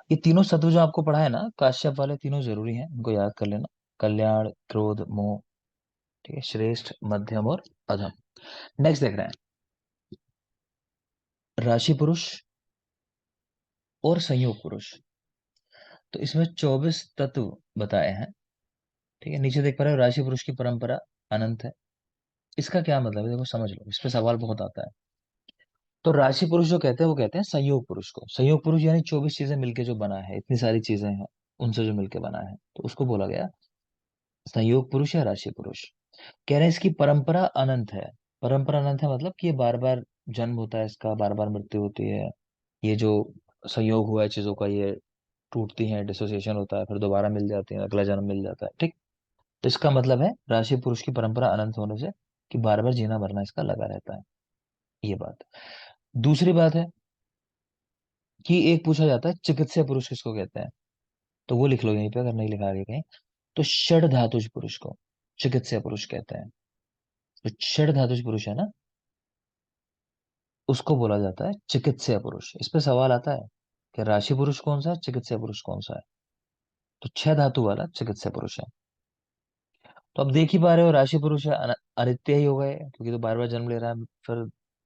ये तीनों सत्व जो आपको पढ़ा है ना, काश्यप वाले तीनों जरूरी हैं, इनको याद कर लेना। कल्याण, क्रोध, मोह। ठीक है, श्रेष्ठ, मध्यम और अधम। नेक्स्ट देख रहे हैं, राशि पुरुष और संयोग पुरुष। तो इसमें 24 तत्व बताए हैं। ठीक है, नीचे देख पा रहे हो, राशि पुरुष की परंपरा अनंत है। इसका क्या मतलब है, देखो समझ लो, इस पे सवाल बहुत आता है। तो राशि पुरुष जो कहते हैं वो कहते हैं संयोग पुरुष को। संयोग पुरुष यानी 24 चीजें मिलके जो बना है, इतनी सारी चीजें हैं उनसे जो मिलके बना है, तो उसको बोला गया संयोग पुरुष या राशि पुरुष। कह रहे हैं इसकी परंपरा अनंत है। परंपरा अनंत है मतलब कि ये बार बार जन्म होता है, इसका बार बार मृत्यु होती है। ये जो संयोग हुआ है चीजों का, ये टूटती हैं, डिसोसिएशन होता है, फिर दोबारा मिल जाती है, अगला जन्म मिल जाता है। ठीक। तो इसका मतलब है राशि पुरुष की परंपरा अनंत होने से कि बार बार जीना मरना इसका लगा रहता है। ये बात। दूसरी बात है कि एक पूछा जाता है चिकित्सा पुरुष किसको कहते हैं। तो वो लिख लो यहीं पे, अगर नहीं लिखा आगे कहीं। तो षड धातुज पुरुष को चिकित्सा पुरुष कहते हैं। तो षड धातुज पुरुष है ना, उसको बोला जाता है चिकित्सा पुरुष। इस पे सवाल आता है कि राशि पुरुष कौन सा है, चिकित्सा पुरुष कौन सा है। तो छह धातु वाला चिकित्सा पुरुष है। तो अब देख ही पा रहे हो, राशि पुरुष है, अनित्य ही हो गए क्योंकि तो बार बार जन्म ले रहा है, फिर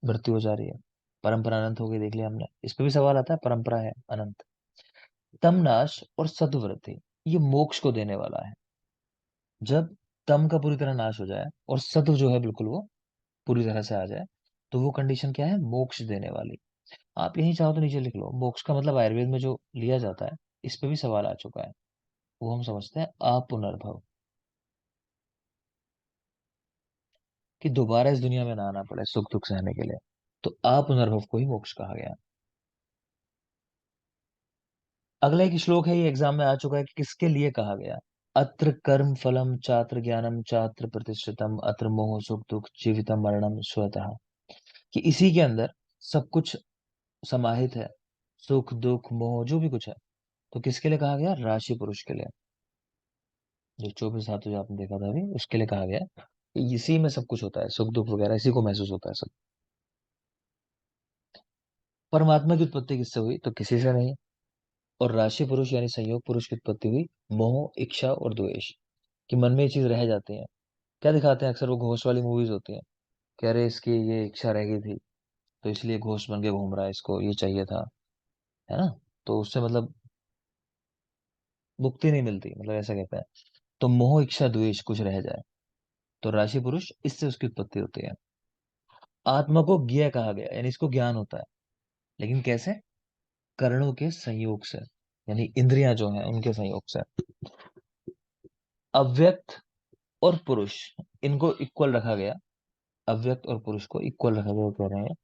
मृत्यु हो जा रही है। परंपरा अनंत हो गई, देख लिया हमने। इस पे भी सवाल आता है, परंपरा है अनंत। तम नाश और सद्वृद्धि, ये मोक्ष को देने वाला है। जब तम का पूरी तरह नाश हो जाए और सत्व जो है बिल्कुल वो पूरी तरह से आ जाए, तो वो कंडीशन क्या है, मोक्ष देने वाली। आप यही चाहो तो नीचे लिख लो, मोक्ष का मतलब आयुर्वेद में जो लिया जाता है, इस पे भी सवाल आ चुका है। वो हम समझते हैं अपुनर्भव, कि दोबारा इस दुनिया में ना आना पड़े सुख दुख सहने के लिए। तो अपुनर्भव को ही मोक्ष कहा गया। अगला एक श्लोक है, ये एग्जाम में आ चुका है कि किसके लिए कहा गया। अत्र कर्म फलम चात्र ज्ञानम चात्र प्रतिष्ठितम अत्र मोह सुख दुख जीवितम मरणम स्वतः। कि इसी के अंदर सब कुछ समाहित है, सुख दुख मोह जो भी कुछ है। तो किसके लिए कहा गया, राशि पुरुष के लिए। जो 24 धातु जो आपने देखा था अभी, उसके लिए कहा गया कि इसी में सब कुछ होता है, सुख दुख वगैरह इसी को महसूस होता है सब। परमात्मा की उत्पत्ति किससे हुई, तो किसी से नहीं। और राशि पुरुष यानी संयोग पुरुष की उत्पत्ति हुई मोह, इच्छा और द्वेष। कि मन में ये चीज रह जाती है। क्या दिखाते हैं अक्सर, वो घोष वाली मूवीज होती हैं, कह रहे इसकी ये इच्छा रह गई थी, तो इसलिए घोष बन के घूम रहा है, इसको ये चाहिए था, है ना। तो उससे मतलब मुक्ति नहीं मिलती, मतलब ऐसा कहते हैं। तो मोह, इच्छा, द्वेष कुछ रह जाए, तो राशि पुरुष, इससे उसकी उत्पत्ति होती है। आत्मा को ज्ञ कहा गया, यानी इसको ज्ञान होता है। लेकिन कैसे, कर्णों के संयोग से, यानी इंद्रियां जो हैं उनके संयोग से। अव्यक्त और पुरुष, इनको इक्वल रखा गया। अव्यक्त और पुरुष को इक्वल रखा गया, वो कह रहे हैं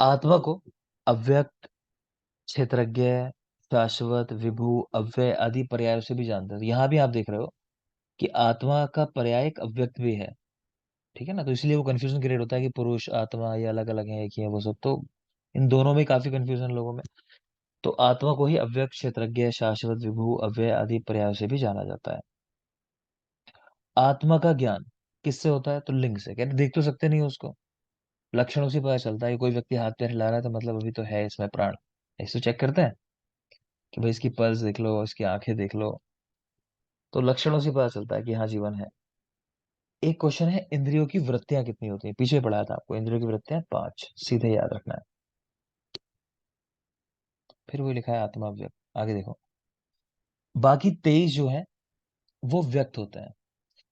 आत्मा को अव्यक्त, क्षेत्रज्ञ, शाश्वत, विभु, अव्यय आदि पर्यायों से भी जानते हैं। तो यहाँ भी आप देख रहे हो कि आत्मा का पर्याय एक अव्यक्त भी है। ठीक है ना, तो इसलिए वो कंफ्यूजन क्रिएट होता है कि पुरुष आत्मा ये अलग अलग है, एक ही है, वो सब तो इन दोनों में काफी कंफ्यूजन लोगों में। तो आत्मा को ही अव्यक्त, क्षेत्रज्ञ, शाश्वत, विभु, अव्यय आदि पर्यायों से भी जाना जाता है। आत्मा का ज्ञान किससे होता है, तो लिंग से। कहते देख तो सकते नहीं हो उसको, लक्षणों से पता चलता है। कोई व्यक्ति हाथ पैर हिला रहा है तो मतलब अभी तो है इसमें प्राण। ऐसे चेक करते हैं कि भाई इसकी पल्स देख लो, इसकी आंखें देख लो, तो लक्षणों से पता चलता है कि हाँ जीवन है। एक क्वेश्चन है, इंद्रियों की वृत्तियां कितनी होती हैं, पीछे पढ़ाया था आपको, इंद्रियों की वृत्तियां 5, सीधे याद रखना है। फिर वो लिखा है आत्मा व्यक्त, आगे देखो। बाकी 23 जो है वो व्यक्त होते हैं।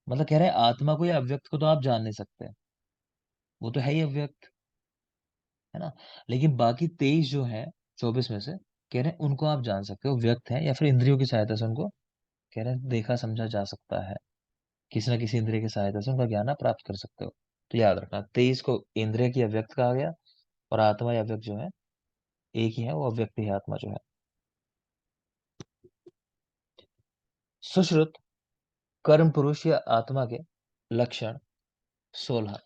मतलब कह रहे हैं आत्मा को या अव्यक्त को तो आप जान नहीं सकते, वो तो है ही अव्यक्त, है ना। लेकिन बाकी 23 जो है 24 में से, कह रहे हैं उनको आप जान सकते हो, व्यक्त है या फिर इंद्रियों की सहायता से उनको, कह रहे हैं देखा समझा जा सकता है। किसी ना किसी इंद्रिय की सहायता से उनका ज्ञान आप प्राप्त कर सकते हो। तो याद रखना, 23 को इंद्रिय की अव्यक्त कहा गया, और आत्मा या अव्यक्त जो है एक ही है, वो अव्यक्त ही है आत्मा जो है। सुश्रुत, कर्म पुरुष या आत्मा के लक्षण 16।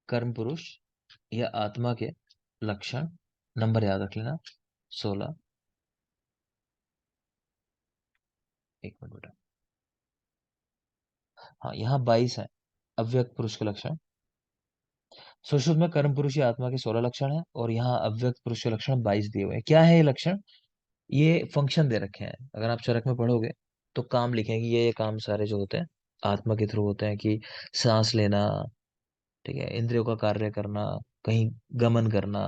कर्म पुरुष या आत्मा के लक्षण, नंबर याद रख लेना, 16। एक मिनट बेटा। हाँ, यहाँ 22 है अव्यक्त पुरुष के लक्षण। सुश्रुत में कर्म पुरुष या आत्मा के 16 लक्षण हैं, और यहाँ अव्यक्त पुरुष के लक्षण 22 दिए हुए हैं। क्या है ये लक्षण? ये फंक्शन दे रखे हैं। अगर आप चरक में पढ़ोगे तो काम लिखेंगे, ये काम सारे जो होते हैं आत्मा के थ्रू होते हैं, कि सांस लेना, ठीक है, इंद्रियों का कार्य करना, कहीं गमन करना।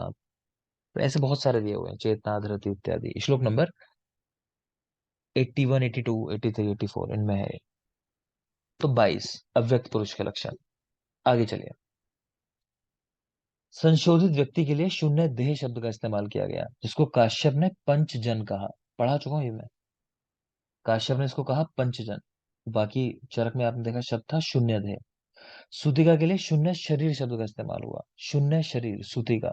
तो ऐसे बहुत सारे दिए हुए हैं, चेतना, धृति इत्यादि। श्लोक नंबर 81, 82, 83, 84 इनमें है। तो 22 अव्यक्त पुरुष के लक्षण। आगे चलिए। संशोधित व्यक्ति के लिए शून्य देह शब्द का इस्तेमाल किया गया, जिसको काश्यप ने पंचजन कहा। पढ़ा चुका हूं ये मैं। काश्यप ने इसको कहा पंचजन। बाकी चरक में आपने देखा शब्द था शून्य देह। सूतिका के लिए शून्य शरीर शब्द का इस्तेमाल हुआ, शून्य शरीर सूतिका।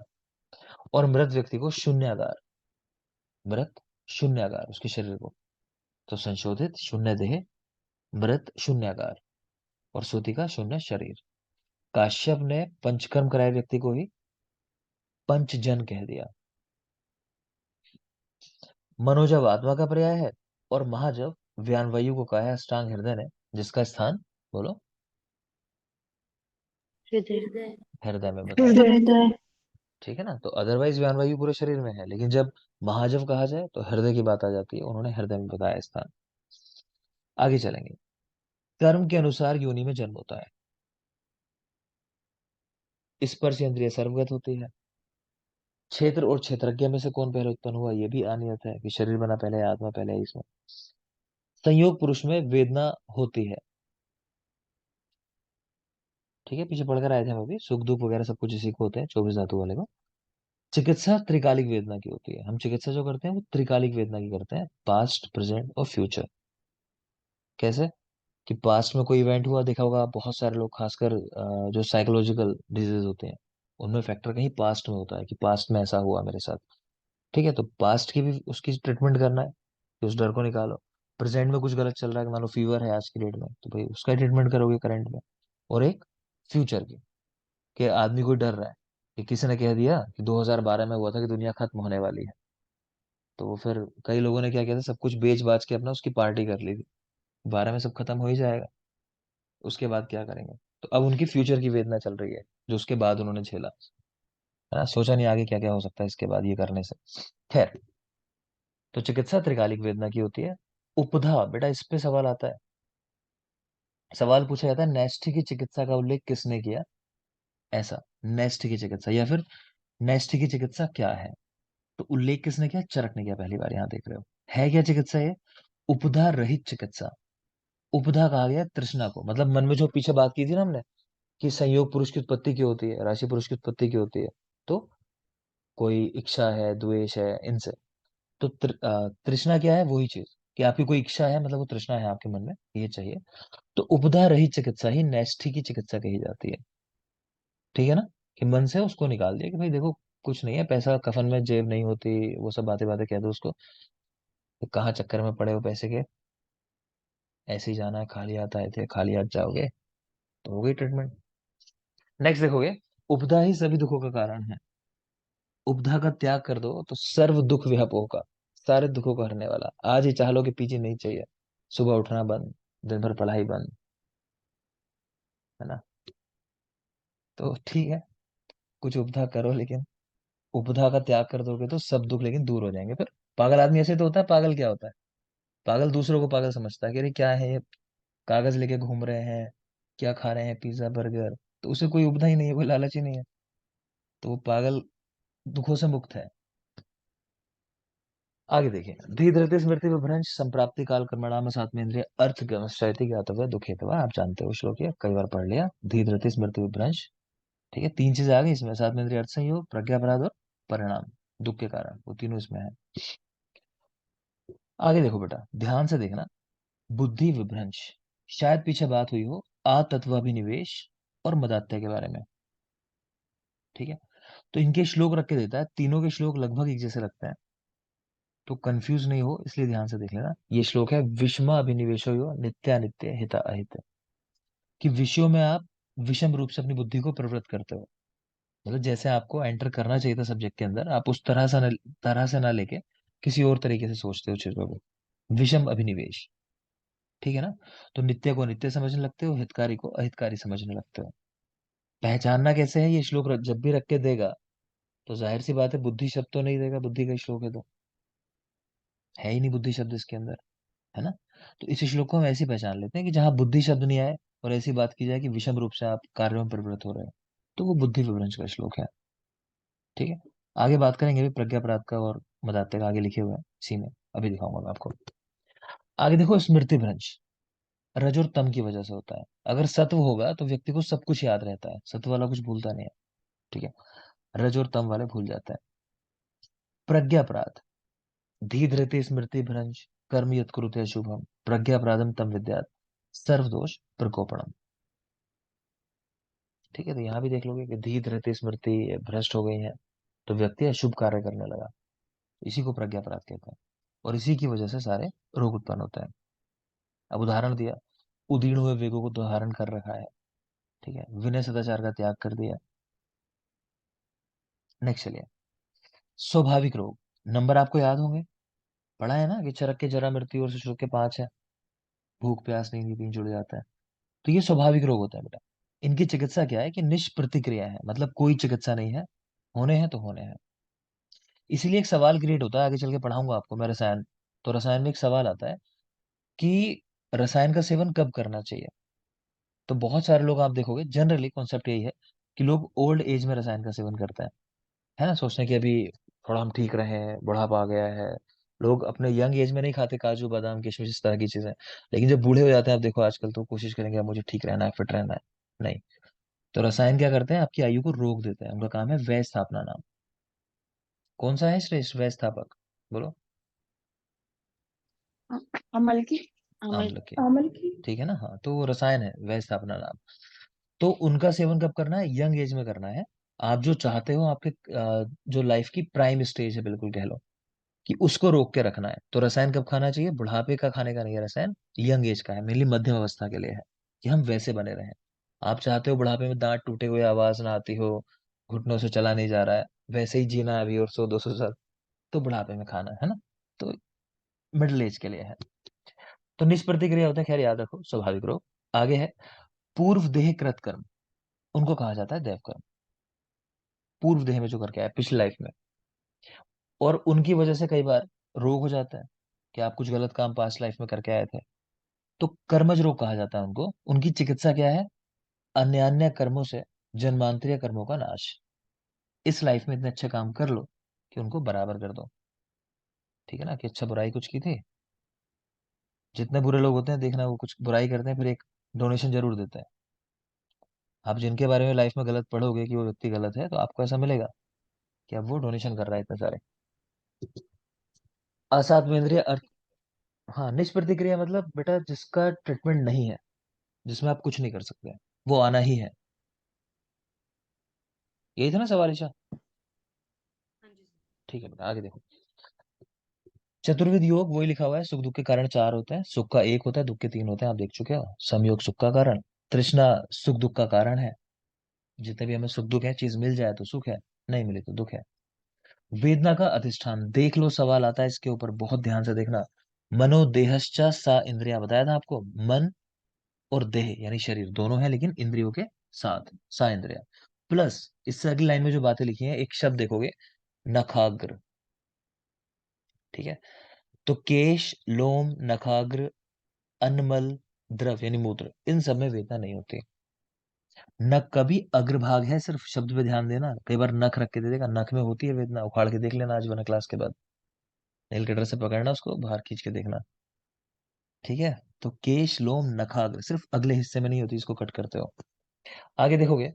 और मृत व्यक्ति को शून्यागार, मृत शून्यागार उसके शरीर को। तो संशोधित शून्य देह, मृत शून्यागार, और सूतिका शून्य शरीर। काश्यप ने पंचकर्म कराए व्यक्ति को ही पंचजन कह दिया। मनोजव आत्मा का पर्याय है, और महाजव व्यानवायु को कहा है अष्टांग हृदय ने, जिसका स्थान बोलो हृदय। हृदय में बताया। हृदय। ठीक है ना। तो अदरवाइज व्यानवायु पूरे शरीर में है, लेकिन जब महाजव कहा जाए तो हृदय की बात आ जाती है, उन्होंने हृदय में बताया स्थान। आगे चलेंगे। कर्म के अनुसार योनि में जन्म होता है। स्पर्श इंद्रिय सर्वगत होती है। क्षेत्र और क्षेत्रज्ञ में से कौन पहले उत्पन्न हुआ, ये भी अनियत है कि शरीर बना पहले या आत्मा पहले है इसमें। संयोग पुरुष में वेदना होती है। ठीक है, पीछे पढ़कर आए थे हम अभी, सुख दुख वगैरह सब कुछ इसी को होते हैं, 24 धातु वाले को। चिकित्सा त्रिकालिक वेदना की होती है। हम चिकित्सा जो करते हैं वो त्रिकालिक वेदना की करते हैं, पास्ट, प्रेजेंट और फ्यूचर। कैसे? कि पास्ट में कोई इवेंट हुआ, देखा होगा बहुत सारे लोग, खासकर जो साइकोलॉजिकल डिजीज होते हैं, उनमें फैक्टर कहीं पास्ट में होता है, कि पास्ट में ऐसा हुआ मेरे साथ। ठीक है, तो पास्ट की भी उसकी ट्रीटमेंट करना है, कि उस डर को निकालो। प्रेजेंट में कुछ गलत चल रहा है, मान लो फीवर है आज की डेट में, तो भाई उसका ट्रीटमेंट करोगे करंट में। और एक फ्यूचर की, कि आदमी कोई डर रहा है कि किसी ने कह दिया कि 2012 में हुआ था कि दुनिया खत्म होने वाली है, तो वो फिर कई लोगों ने क्या किया था, सब कुछ बेच बाच के अपना उसकी पार्टी कर ली थी। 12 में सब खत्म हो ही जाएगा, उसके बाद क्या करेंगे? तो अब उनकी फ्यूचर की वेदना चल रही है, जो उसके बाद उन्होंने झेला है ना। सोचा नहीं आगे क्या क्या हो सकता है इसके बाद ये करने से। खैर, तो चिकित्सा त्रिकालिक वेदना की होती है। उपधा, बेटा इस पे सवाल आता है। सवाल पूछा जाता है नैष्ठिक की चिकित्सा का उल्लेख किसने किया, ऐसा। नैष्ठिक की चिकित्सा, या फिर नैष्ठिक की चिकित्सा क्या है? तो उल्लेख किसने किया? चरक ने किया, पहली बार यहाँ देख रहे हो। है क्या चिकित्सा ये? उपधा रहित चिकित्सा। उपधा कहा गया तृष्णा को, मतलब मन में जो पीछे बात की थी ना हमने, कि संयोग पुरुष की उत्पत्ति की होती है, राशि पुरुष की उत्पत्ति की होती है। तो कोई इच्छा है, द्वेष है, इनसे। तो तृष्णा क्या है? वही चीज, कि आपकी कोई इच्छा है, मतलब वो तृष्णा है आपके मन में, ये चाहिए। तो उपधा रहित चिकित्सा ही नैष्ठिक की चिकित्सा कही जाती है। ठीक है ना, कि मन से उसको निकाल दिया कि भाई देखो, कुछ नहीं है, पैसा कफन में जेब नहीं होती, वो सब बातें बातें कह दो उसको, तो कहाँ चक्कर में पड़े हो पैसे के, ऐसे ही जाना है, खाली हाथ आए थे खाली हाथ जाओगे। तो हो गई ट्रीटमेंट। नेक्स्ट देखोगे, उपधा ही सभी दुखों का कारण है। उपधा का त्याग कर दो तो सर्व दुख व्यापो का, सारे दुखों को हरने वाला। आज ही चाह लो कि पीछे नहीं चाहिए, सुबह उठना बंद, दिन भर पढ़ाई बंद, है ना। तो ठीक है, कुछ उपधा करो, लेकिन उपधा का त्याग कर दोगे तो सब दुख लेकिन दूर हो जाएंगे फिर। पागल आदमी ऐसे तो होता है। पागल क्या होता है? पागल दूसरों को पागल समझता है, कि अरे क्या है ये, कागज लेके घूम रहे हैं, क्या खा रहे हैं, पिज्जा बर्गर, तो उसे कोई उपधा ही नहीं है, कोई लालच ही नहीं है, तो वो पागल दुखों से मुक्त है। आगे देखिए, धीधृति स्मृति विभ्रंश संप्राप्ति काल कर्मणाम सात्मेंद्रिय अर्थ गमश्चैति ज्ञातव्य दुखेतवा। आप जानते हो श्लोक, ये कई बार पढ़ लिया। धीधृति स्मृति विभ्रंश, ठीक है, तीन चीजें आ गई इसमें, सात्मेंद्रिय अर्थ संयोग, प्रज्ञापराध और परिणाम, दुख के कारण, वो तीनों इसमें है। आगे देखो बेटा, ध्यान से देखना। बुद्धि विभ्रंश, शायद पीछे बात हुई हो आतत्वाभिनिवेश और मदात्या के बारे में। ठीक है, तो इनके श्लोक रख के देता है, तीनों के श्लोक लगभग एक जैसे लगते हैं, तो कंफ्यूज नहीं हो इसलिए ध्यान से देख लेना। ये श्लोक है, विषमा अभिनिवेशो यो नित्यानित्य हिता अहित, कि विषयों में आप विषम रूप से अपनी बुद्धि को प्रवृत्त करते हो। मतलब जैसे आपको एंटर करना चाहिए था सब्जेक्ट के अंदर, आप उस तरह से ना लेके किसी और तरीके से सोचते हो चीजों को। विषम अभिनिवेश, ठीक है ना। तो नित्य को नित्य समझने लगते हो, हितकारी को अहितकारी समझने लगते हो। पहचानना कैसे है, ये श्लोक जब भी रख के देगा तो जाहिर सी बात है बुद्धि शब्द तो नहीं देगा, बुद्धि का श्लोक है तो है ही नहीं बुद्धि शब्द इसके अंदर, है ना। तो इस श्लोक को हम ऐसे ही पहचान लेते हैं कि जहां बुद्धि शब्द नहीं आए और ऐसी बात की जाए कि विषम रूप से आप कार्यों में प्रवृत्त हो रहे हैं, तो वो बुद्धि विभ्रंश का श्लोक है। ठीक है, आगे बात करेंगे अभी प्रज्ञा अपराध का और मदात्य का, आगे लिखे हुए हैं इसी में, अभी दिखाऊंगा मैं आपको। आगे देखो, स्मृति भ्रंश रज और तम की वजह से होता है। अगर सत्व होगा तो व्यक्ति को सब कुछ याद रहता है, सत्व वाला कुछ भूलता नहीं है। ठीक है, रज और तम वाले भूल जाते हैं। प्रज्ञा अपराध, धी धृति स्मृति भ्रंश कर्म यत् कुरुते शुभम प्रज्ञा अपराधम तम विद्यात् सर्वदोष प्रकोपणम। ठीक है, तो यहाँ भी देख लोगे कि धी धृति स्मृति भ्रष्ट हो गई है तो व्यक्ति अशुभ कार्य करने लगा, इसी को प्रज्ञा अपराध कहते हैं, और इसी की वजह से सारे रोग उत्पन्न होते हैं। अब उदाहरण दिया, उदीर्ण हुए वेगों को धारण कर रखा है। ठीक है, विनय सदाचार का त्याग कर दिया। नेक्स्ट चलिए, स्वाभाविक रोग। नंबर आपको याद होंगे, पढ़ा है ना कि चरक के जरा मृत्यु और सुश्रुत के 5 है, भूख प्यास नींद ये 3 जुड़ जाता है। तो ये स्वाभाविक रोग होता है बेटा। इनकी चिकित्सा क्या है कि निष्प्रतिक्रिया है, मतलब कोई चिकित्सा नहीं है, होने हैं तो होने हैं। इसीलिए एक सवाल क्रिएट होता है, आगे चल के पढ़ाऊंगा आपको मैं रसायन, तो रसायन में एक सवाल आता है कि रसायन का सेवन कब करना चाहिए। तो बहुत सारे लोग आप देखोगे, जनरली कॉन्सेप्ट यही है कि लोग ओल्ड एज में रसायन का सेवन करते हैं, है ना, सोचते हैं कि अभी थोड़ा हम ठीक रहे हैं, बुढ़ापा आ गया है। लोग अपने यंग एज में नहीं खाते काजू बादाम किशमिश इस तरह की चीजें, लेकिन जब बूढ़े हो जाते हैं, आप देखो आजकल तो कोशिश करेंगे अब मुझे ठीक रहना है, फिट रहना है। नहीं, तो रसायन क्या करते हैं, आपकी आयु को रोक देते हैं, उनका काम है वय स्थापना नाम। कौन सा है श्रेष्ठ वय स्थापक, बोलो। अमल की। अमल आम्ल के, अमल की। ठीक है ना, हाँ, तो वो रसायन है वय स्थापना नाम। तो उनका सेवन कब करना है, यंग एज में करना है। आप जो चाहते हो आपके जो लाइफ की प्राइम स्टेज है, बिल्कुल कह लो कि उसको रोक के रखना है, तो रसायन कब खाना चाहिए, बुढ़ापे का खाने का नहीं है रसायन, यंग एज का है, मेनली मध्यम अवस्था के लिए है, कि हम वैसे बने रहें। आप चाहते हो बुढ़ापे में दांत टूटे हुए, आवाज ना आती हो, घुटनों से चला नहीं जा रहा है, वैसे ही जीना है अभी और 100-200 साल, तो बुढ़ापे में खाना है ना। तो मिडिल एज के लिए है। तो निष्प्रतिक्रिया होता है, खैर याद रखो, स्वाभाविक रोग। आगे है पूर्व देह कृत कर्म, उनको कहा जाता है देव कर्म, पूर्व देह में जो करके आए पिछली लाइफ में, और उनकी वजह से कई बार रोग हो जाता है कि आप कुछ गलत काम पास्ट लाइफ में करके आए थे, तो कर्मज रोग कहा जाता है उनको। उनकी चिकित्सा क्या है, अन्य अन्य कर्मों से जन्मांतरीय कर्मों का नाश। इस लाइफ में इतने अच्छे काम कर लो कि उनको बराबर कर दो। ठीक है ना, कि अच्छा बुराई कुछ की थी, जितने बुरे लोग होते हैं देखना, वो कुछ बुराई करते हैं फिर एक डोनेशन जरूर देते हैं। आप जिनके बारे में लाइफ में गलत पढ़ोगे कि वो व्यक्ति गलत है, तो आपको ऐसा मिलेगा कि अब वो डोनेशन कर रहा है इतने सारे। असात्वेंद्रिय अर्थ, हाँ, निष्प्रतिक्रिया मतलब बेटा जिसका ट्रीटमेंट नहीं है, जिसमें आप कुछ नहीं कर सकते, वो आना ही है। यही था ना सवाल ईशा। हाँ जी सर। ठीक है बेटा, आगे देखो। चतुर्विध योग वही लिखा हुआ है, सुख दुख के कारण 4 होते हैं, सुख का 1 होता है, दुख के 3 होते हैं, आप देख चुके हो। संयोग सुख का कारण, तृष्णा सुख दुख का कारण है। जितने भी हमें सुख दुख है, चीज मिल जाए तो सुख है, नहीं मिले तो दुख है। वेदना का अधिष्ठान, देख लो सवाल आता है इसके ऊपर, बहुत ध्यान से देखना। मनोदेहश्चा सा इंद्रिया, बताया था आपको, मन और देह यानी शरीर दोनों है, लेकिन इंद्रियों के साथ सा इंद्रिया। प्लस इससे अगली लाइन में जो बातें लिखी हैं, एक शब्द देखोगे, नखाग्र। ठीक है, तो केश लोम नखाग्र अनमल द्रव यानी मूत्र, इन सब में वेदना नहीं होती। नख का भी अग्रभाग है, सिर्फ शब्द पे ध्यान देना, कई बार नख रख के दे देगा, नख में होती है वेदना, उखाड़ के देख लेना आज वरना क्लास के बाद, नेल कटर से पकड़ना उसको, बाहर खींच के देखना। ठीक है, तो केश लोम नखाग्र सिर्फ अगले हिस्से में नहीं होती, इसको कट करते हो। आगे देखोगे,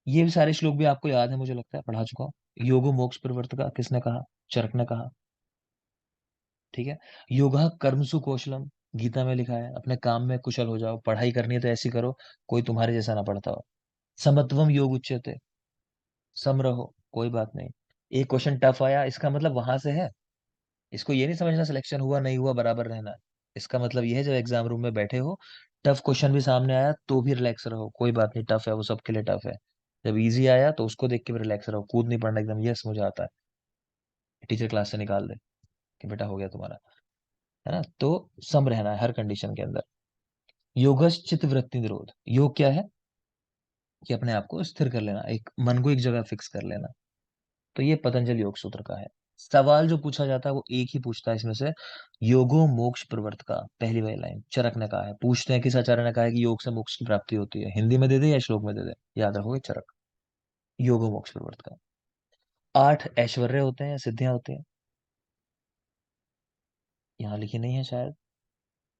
ये भी सारे श्लोक भी आपको याद है, मुझे लगता है पढ़ा चुका हूँ। योगो मोक्ष प्रवर्तका किसने कहा, चरक ने कहा। ठीक है, योगा कर्मसु कौशलम, गीता में लिखा है, अपने काम में कुशल हो जाओ, पढ़ाई करनी है तो ऐसी करो कोई तुम्हारे जैसा ना पढ़ता हो। समत्वम योग उच्यते, सम रहो, कोई बात नहीं। एक क्वेश्चन टफ आया, इसका मतलब वहां से है, इसको ये नहीं समझना सिलेक्शन हुआ नहीं हुआ बराबर रहना है। इसका मतलब ये है जब एग्जाम रूम में बैठे हो, टफ क्वेश्चन भी सामने आया तो भी रिलैक्स रहो, कोई बात नहीं, टफ है वो सबके लिए टफ है। जब इजी आया तो उसको देख के भी रिलैक्स रहो, कूद नहीं पड़ना एकदम, यस मुझे आता है, टीचर क्लास से निकाल दे कि बेटा हो गया तुम्हारा, है ना। तो सम रहना है हर कंडीशन के अंदर। योगश चित्त वृत्ति निरोध, योग क्या है, कि अपने आप को स्थिर कर लेना, एक मन को एक जगह फिक्स कर लेना। तो ये पतंजलि योग सूत्र का है। सवाल जो पूछा जाता है वो एक ही पूछता है इसमें से, योगो मोक्ष प्रवर्त का, पहली वाली लाइन चरक ने कहा है, पूछते हैं किस आचार्य ने कहा है कि योग से मोक्ष की प्राप्ति होती है, हिंदी में दे दे या श्लोक में दे दे, याद रखोगे चरक, योगो मोक्ष प्रवर्त का। 8 ऐश्वर्य होते हैं, सिद्धियां होती हैं, यहाँ लिखी नहीं है शायद,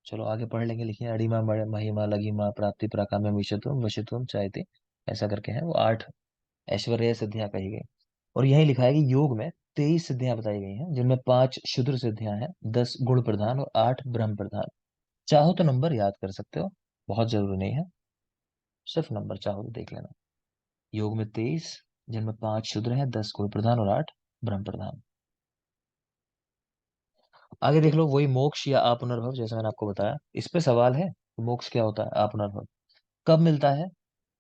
चलो आगे पढ़ लेंगे, लिखिए अड़िमा महिमा लघिमा प्राप्ति पराकाम्य विशतुम वशितुम चाहते, ऐसा करके है वो 8 ऐश्वर्य सिद्धियां कही गई। और यही लिखा है कि योग में 23 सिद्धियां बताई गई हैं, जिनमें 5 क्षुद्र सिद्धियां हैं, 10 गुण प्रधान और 8 ब्रह्म प्रधान। चाहो तो नंबर याद कर सकते हो, बहुत जरूरी नहीं है, सिर्फ नंबर चाहो तो देख लेना। योग में 23, जिनमें 5 क्षुद्र हैं, 10 गुण प्रधान और 8 ब्रह्म प्रधान। आगे देख लो, वही मोक्ष या आपुनर्भव, जैसा मैंने आपको बताया, इस पे सवाल है कि मोक्ष क्या होता है, आपुनर्भव कब मिलता है।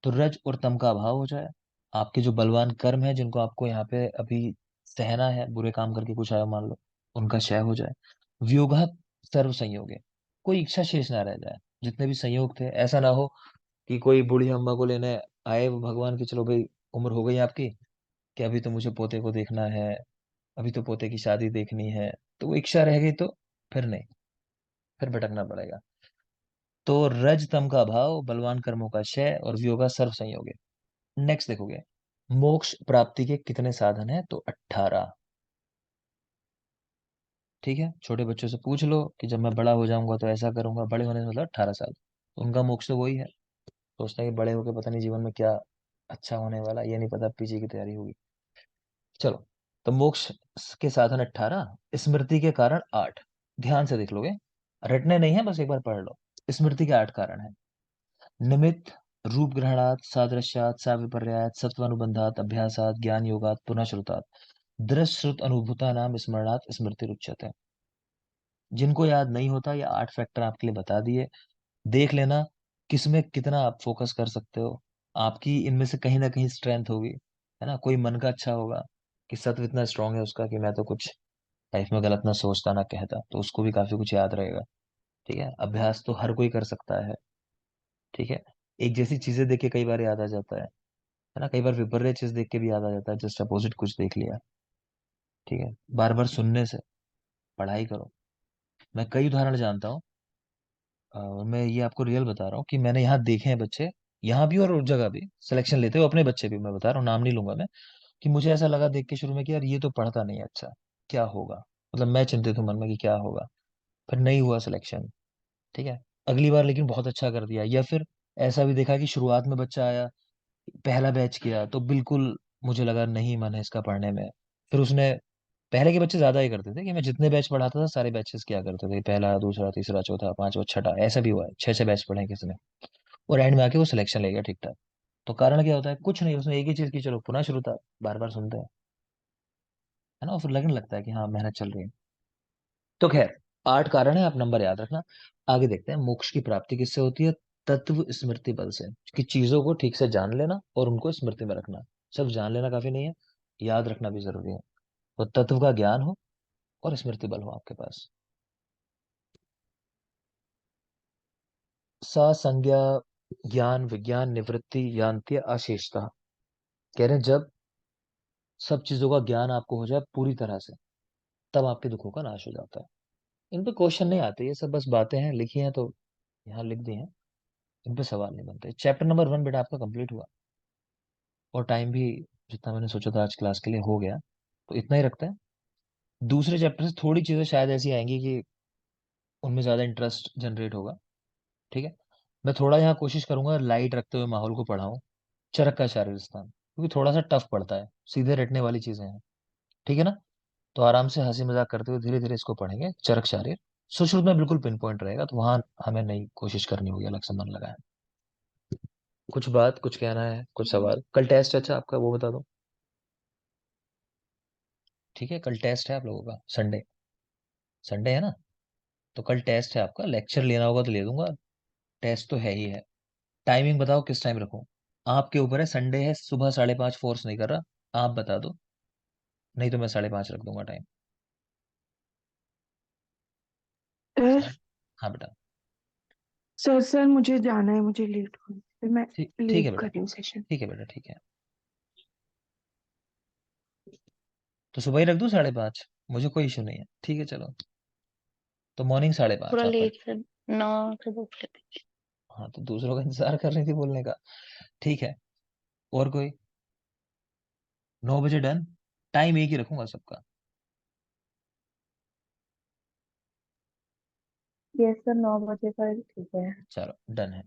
तो रज और तम का अभाव हो जाए, आपके जो बलवान कर्म है जिनको आपको यहाँ पे अभी सहना है, बुरे काम करके कुछ आया मान लो, उनका क्षय हो जाए। व्योगा सर्व संयोग है, कोई इच्छा शेष ना रह जाए, जितने भी संयोग थे, ऐसा ना हो कि कोई बूढ़ी अम्मा को लेने आए वो भगवान की, चलो भाई उम्र हो गई आपकी, कि अभी तो मुझे पोते को देखना है, अभी तो पोते की शादी देखनी है, तो वो इच्छा रह गई तो फिर नहीं, फिर भटकना पड़ेगा। तो रज तम का अभाव, बलवान कर्मों का क्षय और वियोगा सर्व संयोग है। नेक्स्ट देखोगे, मोक्ष प्राप्ति के कितने साधन हैं, तो 18। ठीक है, छोटे बच्चों से पूछ लो कि जब मैं बड़ा हो जाऊंगा तो ऐसा करूंगा, बड़े होने से मतलब 18 साल, तो उनका मोक्ष तो वही है। सोचते हैं कि बड़े होके पता नहीं जीवन में क्या अच्छा होने वाला, ये नहीं पता पीछे की तैयारी होगी। चलो, तो मोक्ष के साधन 18, स्मृति के कारण 8। ध्यान से देख लोगे, रटने नहीं है, बस एक बार पढ़ लो। स्मृति के 8 कारण है। निमित्त, रूप ग्रहणात्, सादृश्यात्, साविपर्यात्, सत्वानुबंधात्, अभ्यासात्, ज्ञान योगात्, पुनः श्रुतात्, दृश्य श्रुत अनुभूता नाम स्मरणात् स्मृति उच्यते। जिनको याद नहीं होता, ये 8 फैक्टर आपके लिए बता दिए, देख लेना किसमें कितना आप फोकस कर सकते हो। आपकी इनमें से कहीं ना कहीं स्ट्रेंथ होगी, है ना, कोई मन का अच्छा होगा कि सत्व इतना स्ट्रांग है उसका कि मैं तो कुछ लाइफ में गलत ना सोचता ना कहता, तो उसको भी काफी कुछ याद रहेगा। ठीक है, अभ्यास तो हर कोई कर सकता है। ठीक है, एक जैसी चीजें देख के कई बार याद आ जाता है ना, कई बार विपर्य चीज देख के भी याद आ जाता है, जस्ट अपोजिट कुछ देख लिया। ठीक है, बार बार सुनने से, पढ़ाई करो। मैं कई उदाहरण जानता हूँ, और मैं ये आपको रियल बता रहा हूँ कि मैंने यहाँ देखे हैं बच्चे, यहाँ भी और उस जगह भी सिलेक्शन लेते हुए, अपने बच्चे भी मैं बता रहा हूँ, नाम नहीं लूंगा मैं, कि मुझे ऐसा लगा देख के शुरू में कि यार ये तो पढ़ता नहीं है, अच्छा क्या होगा, मतलब मैं चिंतित हूँ मन में कि क्या होगा, फिर नहीं हुआ सिलेक्शन। ठीक है, अगली बार लेकिन बहुत अच्छा कर दिया, या फिर ऐसा भी देखा कि शुरुआत में बच्चा आया, पहला बैच किया तो बिल्कुल मुझे लगा नहीं मन है इसका पढ़ने में, फिर उसने, पहले के बच्चे ज्यादा ही करते थे कि मैं जितने बैच पढ़ाता था सारे बैचेस किया करते थे, पहला दूसरा तीसरा चौथा पांचवा छठा, ऐसा भी हुआ है 6 6 बैच पढ़े हैं किसी ने, और एंड में आके वो सिलेक्शन ले गया ठीक ठाक। तो कारण क्या होता है, कुछ नहीं, उसने एक ही चीज की, चलो पुनः शुरू था, बार बार सुनते हैं, है ना, और फिर लगने लगता है कि हाँ मेहनत चल रही है। तो खैर, 8 कारण है, आप नंबर याद रखना। आगे देखते हैं, मोक्ष की प्राप्ति किससे होती है, तत्व स्मृति बल से, कि चीजों को ठीक से जान लेना और उनको स्मृति में रखना। सिर्फ जान लेना काफी नहीं है, याद रखना भी जरूरी है। तो तत्व का ज्ञान हो और स्मृति बल हो आपके पास। सा संज्ञा ज्ञान विज्ञान निवृत्ति यान्ति अशेषता, कह रहे हैं जब सब चीजों का ज्ञान आपको हो जाए पूरी तरह से, तब आपके दुखों का नाश हो जाता है। इन पे क्वेश्चन नहीं आते, ये सब बस बातें हैं, लिखी हैं तो यहाँ लिख दी हैं, इन पे सवाल नहीं बनते। चैप्टर नंबर 1 बेटा आपका कंप्लीट हुआ, और टाइम भी जितना मैंने सोचा था आज क्लास के लिए हो गया, तो इतना ही रखते हैं। दूसरे चैप्टर से थोड़ी चीजें शायद ऐसी आएंगी कि उनमें ज्यादा इंटरेस्ट जनरेट होगा। ठीक है, मैं थोड़ा यहाँ कोशिश करूंगा लाइट रखते हुए माहौल को पढ़ाऊं, चरक का शारीरिक स्थान, क्योंकि थोड़ा सा टफ पड़ता है, सीधे रटने वाली चीजें हैं। ठीक है ना, तो आराम से हंसी मजाक करते हुए धीरे धीरे इसको पढ़ेंगे, चरक शारीर, सुश्रुत में बिल्कुल पिन पॉइंट रहेगा, तो वहां हमें नई कोशिश करनी होगी, अलग से मन लगाए। कुछ बात, कुछ कहना है, कुछ सवाल, कल टेस्ट अच्छा आपका वो बता दो। ठीक है, कल टेस्ट है आप लोगों का, संडे, संडे है ना, तो कल टेस्ट है आपका, लेक्चर लेना होगा तो ले दूंगा, टेस्ट तो है ही है। टाइमिंग बताओ किस टाइम रखूं, आपके ऊपर है, संडे है, सुबह 5:30, फोर्स नहीं कर रहा, आप बता दो, नहीं तो मैं 5:30 रख दूंगा टाइम। सर हाँ बेटा। सर मुझे जाना है, मुझे लेट हो फिर मैं ठीक ठीक लीव है कर बेटा। रही हूँ सेशन। ठीक है बेटा, ठीक है। तो सुबह ही रख दूँ 5:30? मुझे कोई इशू नहीं है, ठीक है चलो। तो मॉर्निंग 5:30 थोड़ा आपका। लेट से 9 से भूख लगी। हाँ, तो दूसरों का इंतजार कर रही थी बोलने का। ठीक है। और कोई? 9 बजे डन। टाइम एक ही रखूंगा सबका। यस सर, 9 बजे पर ठीक है। चलो डन है।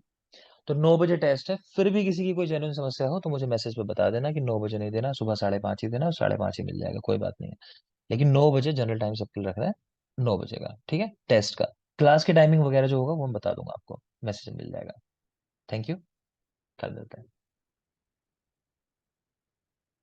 तो 9 बजे टेस्ट है, फिर भी किसी की कोई जेन्युइन समस्या हो तो मुझे मैसेज पे बता देना कि 9 बजे नहीं देना, सुबह 5:30 ही देना, और 5:30 ही मिल जाएगा, कोई बात नहीं है। लेकिन 9 बजे जनरल टाइम सबके लिए रख रहा है। 9 बजे का ठीक है, टेस्ट का। क्लास की टाइमिंग वगैरह जो होगा वो मैं बता दूंगा आपको, मैसेज मिल जाएगा। Thank you. कर देते हैं।